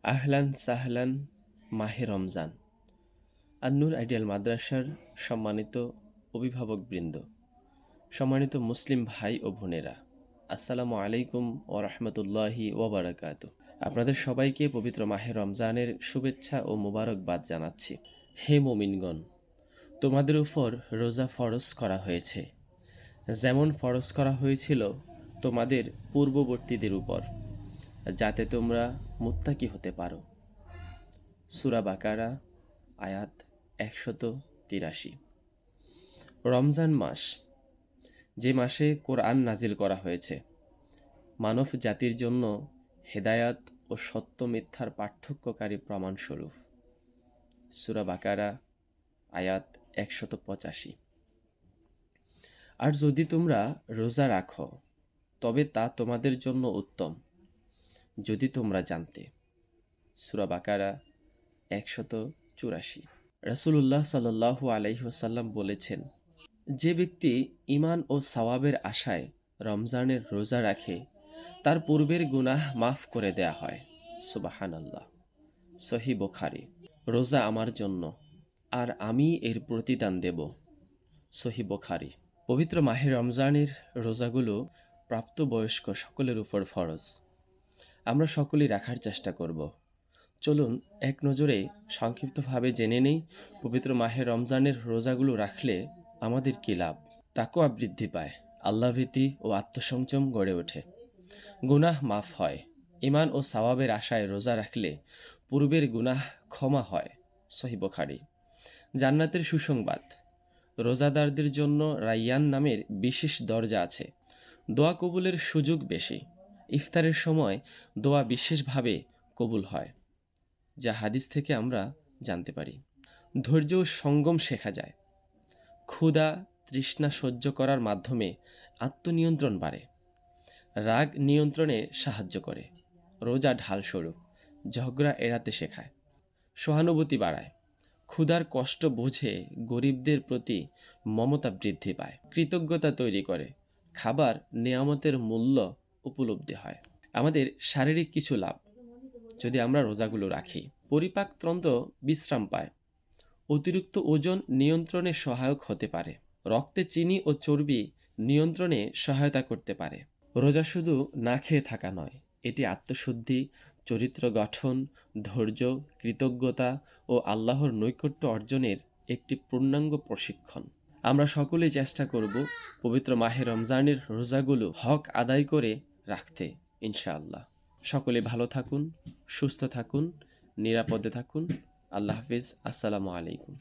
আহলান সাহলান মাহে রমজান। আন্নুর আইডিয়াল মাদ্রাসার সম্মানিত অভিভাবকবৃন্দ, সম্মানিত মুসলিম ভাই ও বোনেরা, আসসালামু আলাইকুম ও রহমতুল্লাহি ওবরাকাতু। আপনাদের সবাইকে পবিত্র মাহে রমজানের শুভেচ্ছা ও মোবারকবাদ জানাচ্ছি। হে মুমিনগণ, তোমাদের উপর রোজা ফরজ করা হয়েছে, যেমন ফরজ করা হয়েছিল তোমাদের পূর্ববর্তীদের উপর, যাতে তোমরা মুত্তাকি হতে পারো। সূরা বাকারা আয়াত ১৮৩। রমজান মাস, যে মাসে কোরআন নাজিল করা হয়েছে, মানব জাতির জন্য হেদায়াত ও সত্য মিথ্যার পার্থক্যকারী প্রমাণস্বরূপ। সূরা বাকারা আয়াত ১৮৫। আর যদি তোমরা রোজা রাখো, তবে তা তোমাদের জন্য উত্তম, যদি তোমরা জানতে। সূরা বাকারা ১৮৪। রাসূলুল্লাহ সাল্লাল্লাহু আলাইহি ওয়াসাল্লাম বলেছেন, যে ব্যক্তি ঈমান ও সওয়াবের আশায় রমজানের রোজা রাখে, তার পূর্বের গুনাহ মাফ করে দেয়া হয়। সুবহানাল্লাহ। সহিহ বুখারী। রোজা আমার জন্য, আর আমি এর প্রতিদান দেব। সহিহ বুখারী। পবিত্র মাহে রমজানের রোজাগুলো প্রাপ্তবয়স্ক সকলের উপর ফরজ। আমরা সকলেই রাখার চেষ্টা করব। চলুন এক নজরে সংক্ষিপ্তভাবে জেনে নেই, পবিত্র মাহে রমজানের রোজাগুলো রাখলে আমাদের কী লাভ। তাকওয়া বৃদ্ধি পায়, আল্লাহভীতি ও আত্মসংযম গড়ে ওঠে, গুনাহ মাফ হয়। ঈমান ও সওয়াবের আশায় রোজা রাখলে পূর্বের গুনাহ ক্ষমা হয়। সহিহ বুখারী। জান্নাতের সুসংবাদ, রোজাদারদের জন্য রায়্যান নামের বিশেষ দরজা আছে। দোয়া কবুলের সুযোগ বেশি। ইফতারের সময় দোয়া বিশেষভাবে কবুল হয়, যা হাদিস থেকে আমরা জানতে পারি। ধৈর্য ও সংযম শেখা যায়। ক্ষুধা তৃষ্ণা সহ্য করার মাধ্যমে আত্মনিয়ন্ত্রণ বাড়ে। রাগ নিয়ন্ত্রণে সাহায্য করে। রোজা ঢালস্বরূপ, ঝগড়া এড়াতে শেখায়। সহানুভূতি বাড়ায়। ক্ষুধার কষ্ট বুঝে গরিবদের প্রতি মমতা বৃদ্ধি পায়। কৃতজ্ঞতা তৈরি করে। খাবার নেয়ামতের মূল্য উপলব্ধি হয়। আমাদের শারীরিক কিছু লাভ যদি আমরা রোজাগুলো রাখি। পরিপাকতন্ত্র বিশ্রাম পায়। অতিরিক্ত ওজন নিয়ন্ত্রণে সহায়ক হতে পারে। রক্তে চিনি ও চর্বি নিয়ন্ত্রণে সহায়তা করতে পারে। রোজা শুধু না খেয়ে থাকা নয়, এটি আত্মশুদ্ধি, চরিত্র গঠন, ধৈর্য, কৃতজ্ঞতা ও আল্লাহর নৈকট্য অর্জনের একটি পূর্ণাঙ্গ প্রশিক্ষণ। আমরা সকলেই চেষ্টা করব পবিত্র মাহে রমজানের রোজাগুলো হক আদায় করে রাখতে, ইনশাআল্লাহ। সকলে ভালো থাকুন, সুস্থ থাকুন, নিরাপদে থাকুন। আল্লাহ হাফিজ। আসসালামু আলাইকুম।